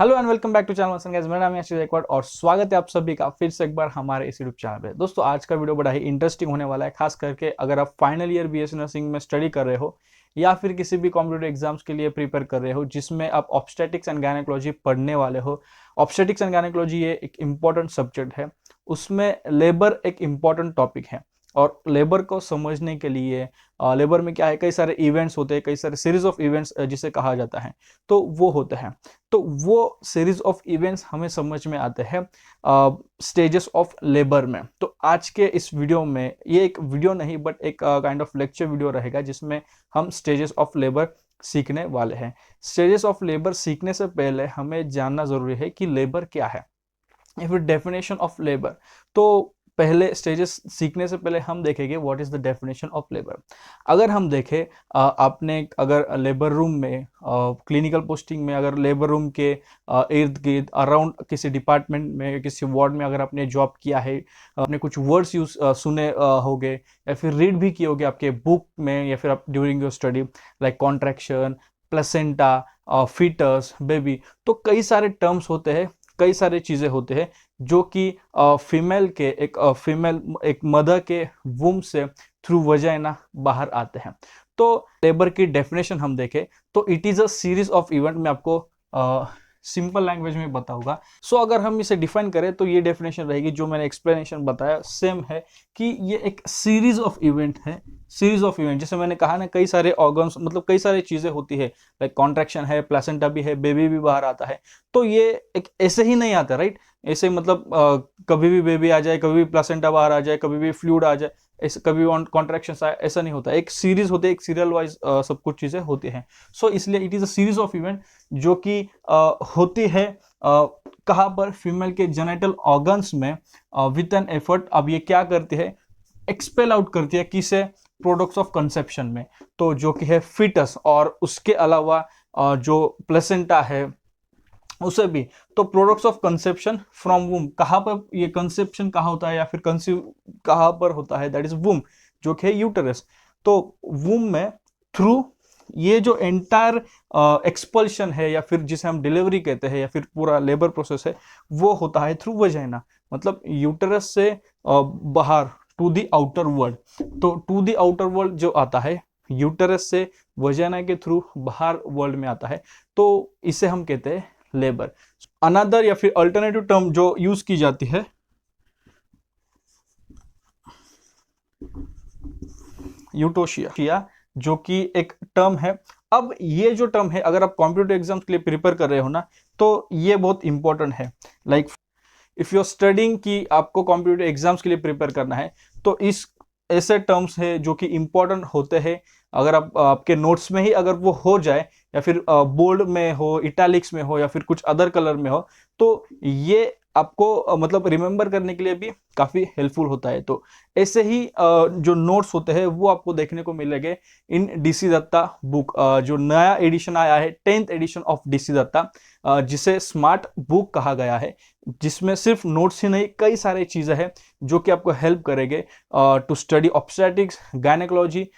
Hello and welcome back to channel once guys. मेरा नाम है आशीष एक बार और स्वागत है आप सभी का फिर से एक बार हमारे इस यूट्यूब चैनल पे। दोस्तों आज का वीडियो बड़ा ही इंटरेस्टिंग होने वाला है, खास करके अगर आप फाइनल ईयर बीएससी नर्सिंग में स्टडी कर रहे हो या फिर किसी भी कॉम्पिटिटिव एग्जाम्स के लिए प्रिपेयर कर रहे हो जिसमें आप ऑब्स्टेटिक्स एंड गायनेकोलॉजी पढ़ने वाले हो। ऑब्स्टेटिक्स एंड गायनेकोलॉजी ये एक इम्पॉर्टेंट सब्जेक्ट है, उसमें लेबर एक इम्पॉर्टेंट टॉपिक है और लेबर को समझने के लिए लेबर में क्या है, कई सारे इवेंट्स होते हैं, कई सारे सीरीज ऑफ इवेंट्स जिसे कहा जाता है, तो वो होते हैं। तो वो सीरीज ऑफ इवेंट्स हमें समझ में आते हैं स्टेजेस ऑफ लेबर में। तो आज के इस वीडियो में, ये एक वीडियो नहीं बट एक काइंड ऑफ लेक्चर वीडियो रहेगा जिसमें हम स्टेजेस ऑफ लेबर सीखने वाले हैं। स्टेजेस ऑफ लेबर सीखने से पहले हमें जानना जरूरी है कि लेबर क्या है या फिर डेफिनेशन ऑफ लेबर। तो पहले स्टेजेस सीखने से पहले हम देखेंगे what is the definition of labour. अगर हम देखें आपने अगर लेबर रूम में क्लिनिकल पोस्टिंग में, अगर लेबर रूम के इर्द गिर्द अराउंड किसी डिपार्टमेंट में, किसी वार्ड में अगर आपने जॉब किया है, आपने कुछ वर्ड्स यूज सुने होंगे या फिर रीड भी किए होंगे आपके बुक में या फिर आप during your study, like contraction, placenta, foetus, baby. तो कई सारे टर्म्स होते हैं, कई सारे चीजें होते हैं जो कि फीमेल के एक मदर के वूम से थ्रू वजाइना बाहर आते हैं। तो लेबर की डेफिनेशन हम देखें तो it is a series of event. मैं आपको सिंपल लैंग्वेज में बताऊंगा। सो अगर हम इसे डिफाइन करें तो ये डेफिनेशन रहेगी जो मैंने एक्सप्लेनेशन बताया सेम है कि ये एक सीरीज ऑफ इवेंट है। सीरीज ऑफ इवेंट जैसे मैंने कहा ना, कई सारे ऑर्गन्स, मतलब कई सारी चीजें होती है, लाइक कॉन्ट्रैक्शन है, प्लेसेंटा भी है, बेबी भी बाहर आता है। तो ये एक ऐसे ही नहीं आता, राइट? ऐसे मतलब कभी भी बेबी आ जाए, कभी भी प्लेसेंटा बाहर आ जाए, कभी भी फ्लूइड आ जाए, ऐसे कभी कॉन्ट्रैक्शन आए, ऐसा नहीं होता। एक सीरीज होती है, एक सीरियल वाइज सब कुछ चीजें होती हैं। सो इसलिए it is a series of event जो कि होती है कहाँ पर, फीमेल के जेनिटल ऑर्गन्स में विद एन एफर्ट। अब ये क्या करती है, एक्सपेल आउट करती है किसे, प्रोडक्ट्स ऑफ कंसेप्शन में, तो जो कि है फिटस, और उसके अलावा जो प्लेसेंटा है उसे भी। तो प्रोडक्ट्स ऑफ कंसेप्शन फ्रॉम वूम, कहाँ पर ये कंसेप्शन कहाँ होता है या फिर कंसीव कहाँ पर होता है, दैट इज वूम, जो कि है यूटेरस। तो वूम में थ्रू ये जो एंटायर एक्सपल्शन है या फिर जिसे हम डिलीवरी कहते हैं या फिर पूरा लेबर प्रोसेस है, वो होता है थ्रू वजाइना, मतलब यूटेरस से बाहर टू द आउटर वर्ल्ड। तो टू द आउटर वर्ल्ड जो आता है यूटेरस से वजाइना के थ्रू बाहर वर्ल्ड में आता है, तो इसे हम कहते हैं लेबर। अनदर या फिर अल्टरनेटिव टर्म जो यूज की जाती है, यूटोशिया, जो कि एक टर्म है। अब ये जो टर्म है, अगर आप कॉम्पिटिटिव एग्जाम्स के लिए प्रिपेयर कर रहे हो ना, तो ये बहुत इंपॉर्टेंट है। Like if you are studying कि आपको कॉम्पिटिटिव एग्जाम्स के लिए प्रिपेयर करना है, तो इस ऐसे टर्म्स है जो कि इंपॉर्टेंट होते हैं। अगर आप आपके नोट्स में ही अगर वो हो जाए या फिर बोल्ड में हो, इटैलिक्स में हो या फिर कुछ अदर कलर में हो, तो ये आपको मतलब रिमेंबर करने के लिए भी काफी हेल्पफुल होता है। तो ऐसे ही जो नोट्स होते हैं वो आपको देखने को मिलेंगे इन डीसी दत्ता बुक। जो नया एडिशन आया है, 10th addition of DC Dutta, जिसे स्मार्ट बुक कहा गया है, जिसमें सिर्फ नोट्स ही नहीं, कई सारे चीजें हैं जो कि आपको हेल्प करेंगे टू स्टडी ऑब्स्टेटिक्स, गायनेकोलॉजी।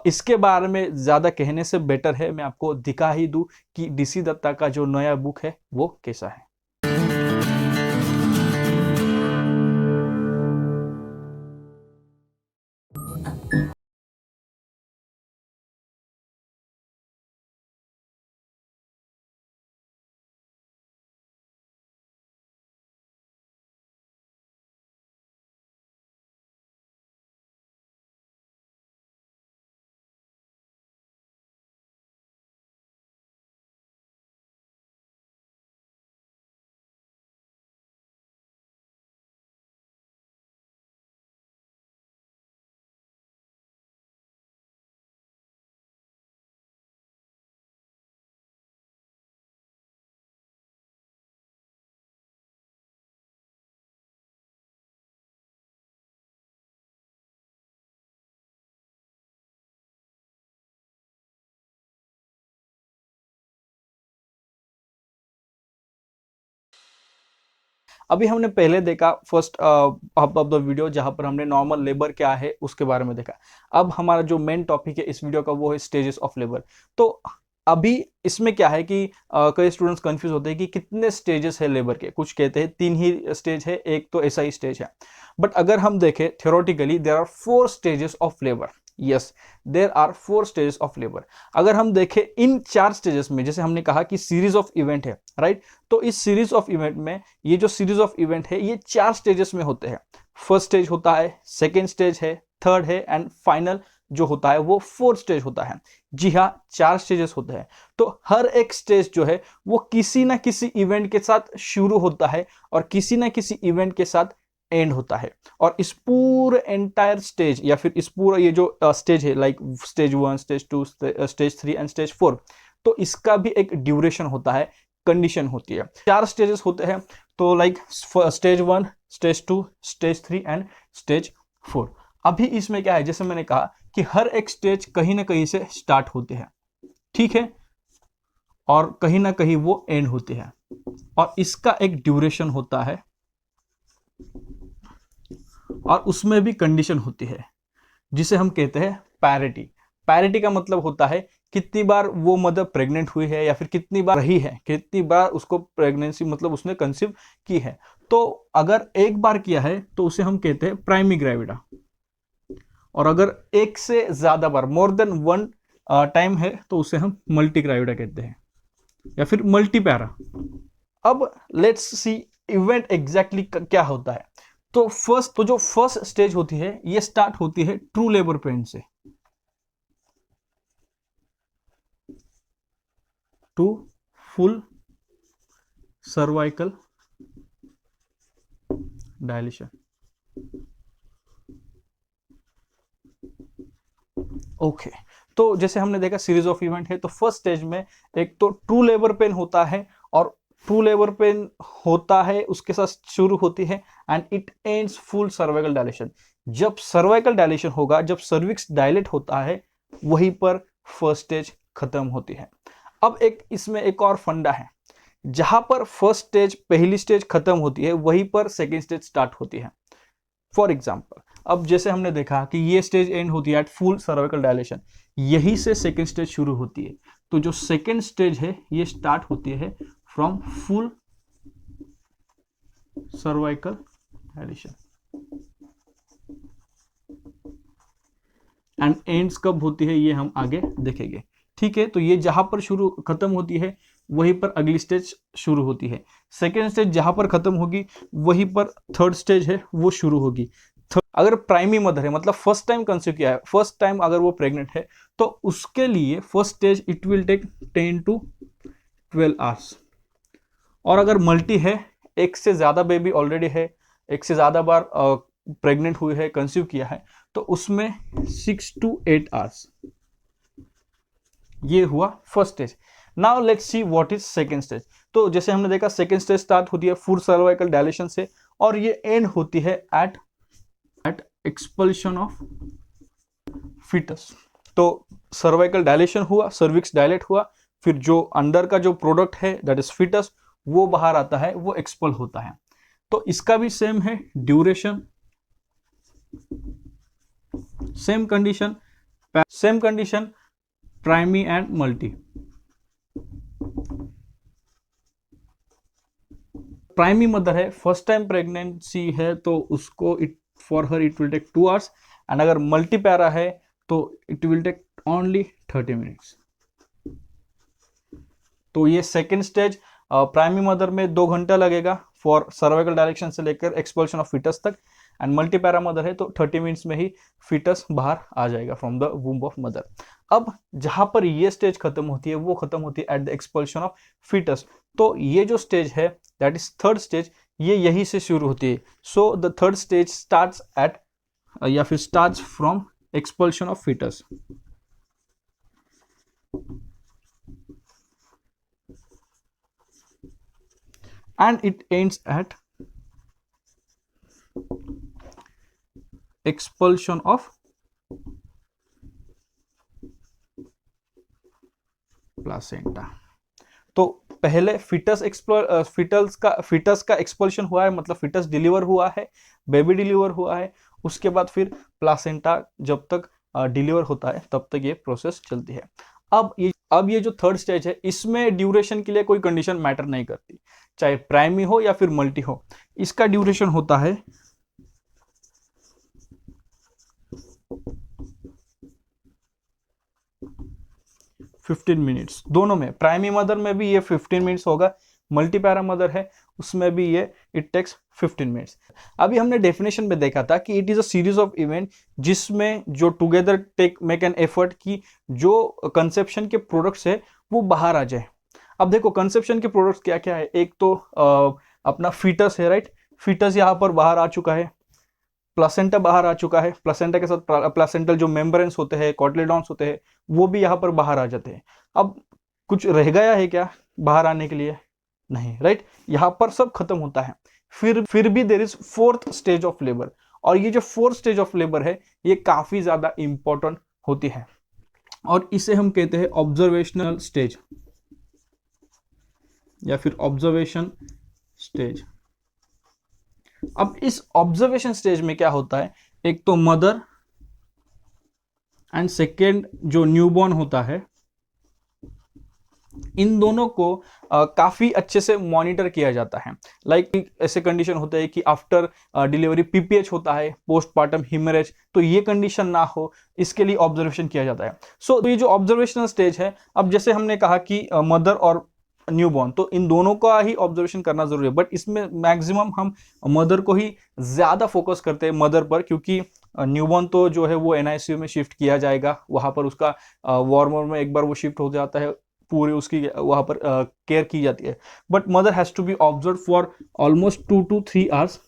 इसके बारे में ज्यादा कहने से बेटर है मैं आपको दिखा ही दूं कि डीसी दत्ता का जो नया बुक है वो कैसा है। अभी हमने पहले देखा first half of the video, जहां पर हमने नॉर्मल लेबर क्या है उसके बारे में देखा। अब हमारा जो मेन टॉपिक है इस वीडियो का वो है स्टेजेस ऑफ लेबर। तो अभी इसमें क्या है कि कई स्टूडेंट्स कंफ्यूज होते हैं कि कितने स्टेजेस है लेबर के। कुछ कहते हैं 3 ही स्टेज है, एक तो ऐसा ही स्टेज है। बट अगर हम देखें theoretically there are 4 stages of labour. Yes, there are 4 stages of labour. अगर हम देखें इन 4 स्टेजेस में, जैसे हमने कहा कि सीरीज ऑफ इवेंट है, राइट? तो इस सीरीज ऑफ इवेंट में ये जो सीरीज ऑफ इवेंट है ये 4 स्टेजेस में होते हैं। फर्स्ट स्टेज होता है, सेकेंड स्टेज है, थर्ड है, एंड फाइनल जो होता है वो 4th स्टेज होता है। जी हाँ, 4 स्टेजेस होते हैं। तो हर एक स्टेज जो है वो किसी ना किसी इवेंट के साथ शुरू होता है और किसी ना किसी इवेंट के साथ एंड होता है। और इस पूरे एंटायर स्टेज या फिर इस पूरा ये जो स्टेज है, like stage 1, stage 2, stage 3 and stage 4, तो इसका भी एक ड्यूरेशन होता है, कंडीशन होती है। 4 स्टेजेस होते हैं, तो like stage 1, stage 2, stage 3 and stage 4। अभी इसमें क्या है, जैसे मैंने कहा कि हर एक स्टेज कहीं ना कहीं से स्टार्ट होते हैं, ठीक है, और कहीं ना कहीं वो एंड होते हैं, और इसका एक ड्यूरेशन होता है और उसमें भी कंडीशन होती है जिसे हम कहते हैं पैरिटी। पैरिटी का मतलब होता है कितनी बार वो मदर प्रेग्नेंट हुई है या फिर कितनी बार रही है, कितनी बार उसको प्रेगनेंसी मतलब उसने कंसीव की है। तो अगर एक बार किया है तो उसे हम कहते हैं प्राइमी ग्रेविडा, और अगर एक से ज्यादा बार मोर देन 1 टाइम है तो उसे हम मल्टी ग्रेविडा कहते हैं या फिर मल्टी पैरा। अब लेट्स सी इवेंट एग्जैक्टली क्या होता है। तो जो फर्स्ट स्टेज होती है ये स्टार्ट होती है ट्रू लेबर पेन से, to full cervical dilation. Okay, तो जैसे हमने देखा सीरीज ऑफ इवेंट है, तो फर्स्ट स्टेज में एक तो ट्रू लेबर पेन होता है, और ट्रू लेबर पेन होता है उसके साथ शुरू होती है and it ends full cervical dilation. जब सर्वाइकल डायलेशन होगा, जब सर्विक्स डायलेट होता है, वहीं पर फर्स्ट स्टेज खत्म होती है। अब इसमें एक और फंडा है, जहां पर फर्स्ट स्टेज पहली स्टेज खत्म होती है वहीं पर सेकेंड स्टेज स्टार्ट होती है। फॉर एग्जाम्पल, अब जैसे हमने देखा कि ये स्टेज एंड होती है एट फुल सर्वाइकल डायलेशन, यही से सेकेंड स्टेज शुरू होती है। तो जो सेकेंड स्टेज है ये स्टार्ट होती है from full cervical dilation and ends कब होती है ये हम आगे देखेंगे, ठीक है। तो ये जहां पर शुरू खत्म होती है वहीं पर अगली स्टेज शुरू होती है। सेकेंड स्टेज जहां पर खत्म होगी वहीं पर थर्ड स्टेज है वो शुरू होगी। अगर प्राइमरी मदर है, मतलब फर्स्ट टाइम कंसीव किया है, फर्स्ट टाइम अगर वो प्रेग्नेंट है, तो उसके लिए first stage it will take 10 to 12 hours. और अगर मल्टी है, एक से ज्यादा बेबी ऑलरेडी है, एक से ज्यादा बार प्रेग्नेंट हुई है, कंसीव किया है, तो उसमें 6 to 8 आवर्स। ये हुआ first stage. Now let's see what is second stage. तो जैसे हमने देखा सेकेंड स्टेज स्टार्ट होती है फुल सर्वाइकल डायलेशन से, और ये एंड होती है एट एक्सपल्शन ऑफ फीटस। तो सर्वाइकल डायलेशन हुआ, सर्विक्स डायलेट हुआ, फिर जो अंदर का जो प्रोडक्ट है दैट इज फीटस वो बाहर आता है, वो एक्सपल होता है। तो इसका भी सेम है duration, same condition primi and multi. Primi mother है, फर्स्ट टाइम प्रेगनेंसी है, तो उसको for her it will take 2 hours, and अगर मल्टी पैरा है तो it will take only 30 minutes. तो ये सेकेंड स्टेज प्राइमरी मदर में 2 घंटा लगेगा फॉर सर्वाइकल डायलेक्शन से लेकर एक्सपल्शन ऑफ फीटस तक, एंड मल्टी पैरा मदर है तो 30 मिनट्स में ही फीटस बाहर आ जाएगा from the womb of mother. अब जहां पर ये स्टेज खत्म होती है वो खत्म होती है at the expulsion of fetus. तो ये जो स्टेज है दैट इज थर्ड स्टेज, ये यही से शुरू होती है। So the third stage starts at या फिर starts from expulsion of fetus. and it ends at expulsion of placenta. तो पहले फीटस का एक्सपल्शन हुआ है, मतलब फीटस डिलीवर हुआ है, बेबी डिलीवर हुआ है, उसके बाद फिर प्लासेंटा जब तक डिलीवर होता है तब तक ये प्रोसेस चलती है। अब ये जो थर्ड स्टेज है, इसमें ड्यूरेशन के लिए कोई कंडीशन मैटर नहीं करती, चाहे प्राइमरी हो या फिर मल्टी हो। इसका ड्यूरेशन होता है 15 मिनट्स। दोनों में, प्राइमरी मदर में भी ये 15 मिनट्स होगा, मल्टी पैरा मदर है उसमें भी ये इट टेक्स 15 मिनट्स। अभी हमने डेफिनेशन में देखा था कि it is a series of event जिसमें जो together take make an effort की जो कंसेप्शन के प्रोडक्ट्स है वो बाहर आ जाए। अब देखो कंसेप्शन के प्रोडक्ट्स क्या क्या है, एक तो अपना फीटस है, राइट, फीटस यहाँ पर बाहर आ चुका है, प्लासेंटा बाहर आ चुका है, प्लासेंटा के साथ प्लासेंटल जो मेम्ब्रेन्स होते हैं, कॉटिलेडॉन्स होते हैं, वो भी यहाँ पर बाहर आ जाते हैं। अब कुछ रह गया है क्या बाहर आने के लिए? नहीं, राइट, यहाँ पर सब खत्म होता है। फिर भी there is fourth stage of labour, और ये जो फोर्थ स्टेज ऑफ लेबर है ये काफी ज्यादा इंपॉर्टेंट होती है, और इसे हम कहते हैं ऑब्जर्वेशनल स्टेज या फिर ऑब्जर्वेशन स्टेज। अब इस ऑब्जर्वेशन स्टेज में क्या होता है, एक तो मदर एंड सेकेंड जो न्यूबॉर्न होता है, इन दोनों को काफी अच्छे से मॉनिटर किया जाता है। लाइक ऐसे कंडीशन होते हैं कि आफ्टर डिलीवरी पीपीएच होता है, पोस्टपार्टम हिमरेज, तो ये कंडीशन ना हो इसके लिए ऑब्जर्वेशन किया जाता है। तो ये जो ऑब्जर्वेशनल स्टेज है, अब जैसे हमने कहा कि मदर और न्यूबॉर्न, तो इन दोनों का ही ऑब्जर्वेशन करना जरूरी है, बट इसमें मैक्सिमम हम मदर को ही ज्यादा फोकस करते हैं, मदर पर, क्योंकि न्यूबॉर्न तो जो है वो एनआईसीयू में शिफ्ट किया जाएगा, वहां पर उसका वार्मर में एक बार वो शिफ्ट हो जाता है, पूरी उसकी वहां पर केयर की जाती है। But mother has to be observe for almost 2 to 3 hours.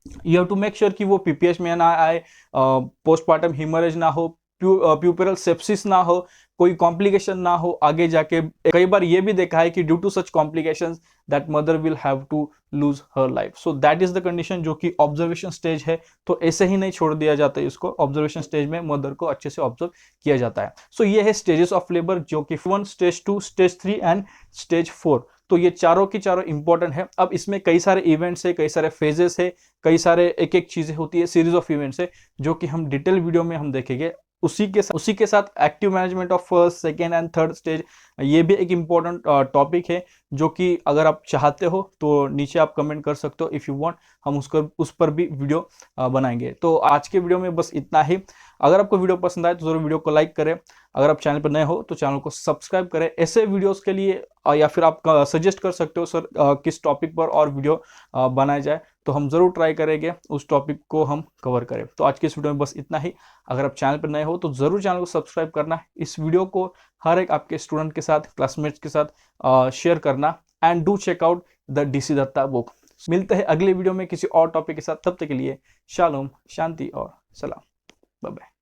You have to make sure कि वो पीपीएच में ना आए, पोस्टपार्टम हिमरेज ना हो, प्यूपेरल सेप्सिस ना हो, कोई कॉम्प्लिकेशन ना हो आगे जाके। कई बार ये भी देखा है कि due to such complications that mother will have to lose her life. So that is the condition जो कि ऑब्जर्वेशन स्टेज है, तो ऐसे ही नहीं छोड़ दिया जाता है इसको, ऑब्जर्वेशन स्टेज में मदर को अच्छे से ऑब्जर्व किया जाता है। सो ये है स्टेजेस ऑफ लेबर, जो कि 1, स्टेज 2, स्टेज 3 एंड स्टेज 4। तो ये चारों की चारों इंपॉर्टेंट है। अब इसमें कई सारे इवेंट्स है, कई सारे फेजेस है, कई सारे एक एक चीजें होती है, सीरीज ऑफ इवेंट्स है, जो कि हम डिटेल वीडियो में हम देखेंगे। उसी के साथ active management of first, second and third stage, ये भी एक इम्पॉर्टेंट टॉपिक है, जो कि अगर आप चाहते हो तो नीचे आप कमेंट कर सकते हो, इफ यू वांट हम उस पर भी वीडियो बनाएंगे। तो आज के वीडियो में बस इतना ही। अगर आपको वीडियो पसंद आए तो जरूर वीडियो को लाइक करें, अगर आप चैनल पर नए हो तो चैनल को सब्सक्राइब करें ऐसे वीडियोस के लिए, या फिर आप सजेस्ट कर सकते हो सर किस टॉपिक पर और वीडियो बनाया जाए, तो हम जरूर ट्राई करेंगे उस टॉपिक को हम कवर करें। तो आज के इस वीडियो में बस इतना ही। अगर आप चैनल पर नए हो तो जरूर चैनल को सब्सक्राइब करना, इस वीडियो को हर एक आपके स्टूडेंट के साथ, क्लासमेट्स के साथ शेयर करना, and do check out the DC Dutta book. मिलते हैं अगले वीडियो में किसी और टॉपिक के साथ, तब तक के लिए शालोम, शांति और सलाम, बाय बाय।